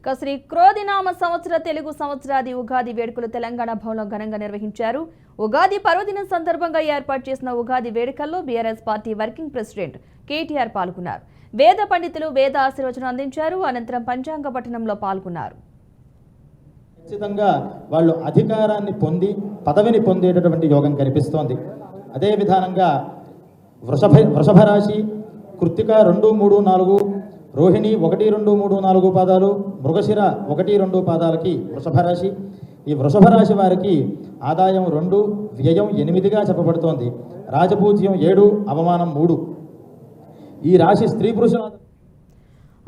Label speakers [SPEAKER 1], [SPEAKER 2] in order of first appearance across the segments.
[SPEAKER 1] ఇక శ్రీ క్రోధినామ సంవత్సర తెలుగు సంవత్సరాది ఉగాది వేడుకలు తెలంగాణ భవన్లో ఘనంగా నిర్వహించారు. ఉగాది పర్వదినం సందర్భంగా ఏర్పాటు చేసిన ఉగాది వేడుకల్లో BRS party working president KTR పాల్గొన్నారు. వేద పండితులు వేద ఆశీర్వచనం అందించారు. అనంతరం పంచాంగ పఠనంలో పాల్గొన్నారు.
[SPEAKER 2] ఖచ్చితంగా వాళ్ళు అధికారాన్ని పొంది పదవిని పొందేటటువంటి యోగం కనిపిస్తోంది. అదే విధానంగా వృషభ రాశి కృత్తిక 2, 3, 4, రోహిణి 1, 2, 3, 4 పాదాలు, మృగశిర 1, 2 పాదాలకి వృషభ రాశి. ఈ వృషభ రాశి వారికి ఆదాయం 2, వ్యయం 8గా చెప్పబడుతోంది. రాజపూజ్యం 7, అవమానం 3. ఈ రాశి స్త్రీ పురుషుల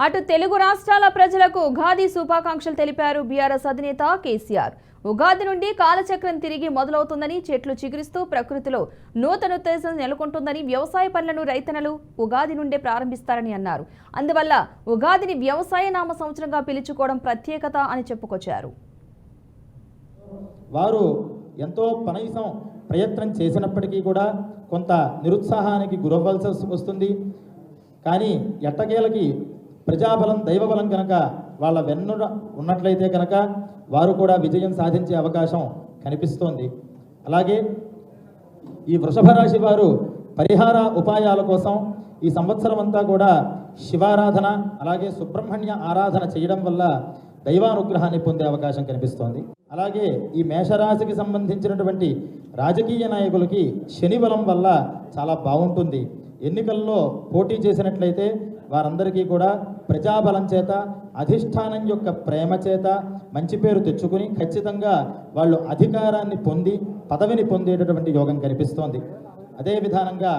[SPEAKER 1] అటు తెలుగు రాష్ట్రాల ప్రజలకు ఉగాది శుభాకాంక్షలు తెలిపారు బీఆర్ఎస్ అధినేత కేసీఆర్. ఉగాది నుండి కాలచక్రం తిరిగి మొదలవుతుందని, చెట్లు చిగురిస్తూ ప్రకృతిలో నూతనోత్తేజం నెలకొంటుందని, వ్యవసాయ పనులను రైతన్నలు ఉగాది నుండే ప్రారంభిస్తారని అన్నారు. అందువల్ల ఉగాదిని వ్యవసాయ నామ సంవత్సరంగా పిలుచుకోవడం ప్రత్యేకత అని చెప్పుకొచ్చారు.
[SPEAKER 2] వారు ఎంతో కనీసం ప్రయత్నం చేసినప్పటికీ కూడా కొంత నిరుత్సాహానికి గురవ్వాల్సి వస్తుంది. కానీ ఎట్టకేలకి ప్రజాబలం దైవబలం కనుక వాళ్ళ వెన్నుడ ఉన్నట్లయితే కనుక వారు కూడా విజయం సాధించే అవకాశం కనిపిస్తోంది. అలాగే ఈ వృషభ రాశి వారు పరిహార ఉపాయాల కోసం ఈ సంవత్సరం అంతా కూడా శివారాధన అలాగే సుబ్రహ్మణ్య ఆరాధన చేయడం వల్ల దైవానుగ్రహాన్ని పొందే అవకాశం కనిపిస్తోంది. అలాగే ఈ మేషరాశికి సంబంధించినటువంటి రాజకీయ నాయకులకి శని బలం వల్ల చాలా బాగుంటుంది. ఎన్నికల్లో పోటీ చేసినట్లయితే వారందరికీ కూడా ప్రజాబలం చేత అధిష్టానం యొక్క ప్రేమ చేత మంచి పేరు తెచ్చుకుని ఖచ్చితంగా వాళ్ళు అధికారాన్ని పొంది పదవిని పొందేటటువంటి యోగం కనిపిస్తోంది. అదే విధానంగా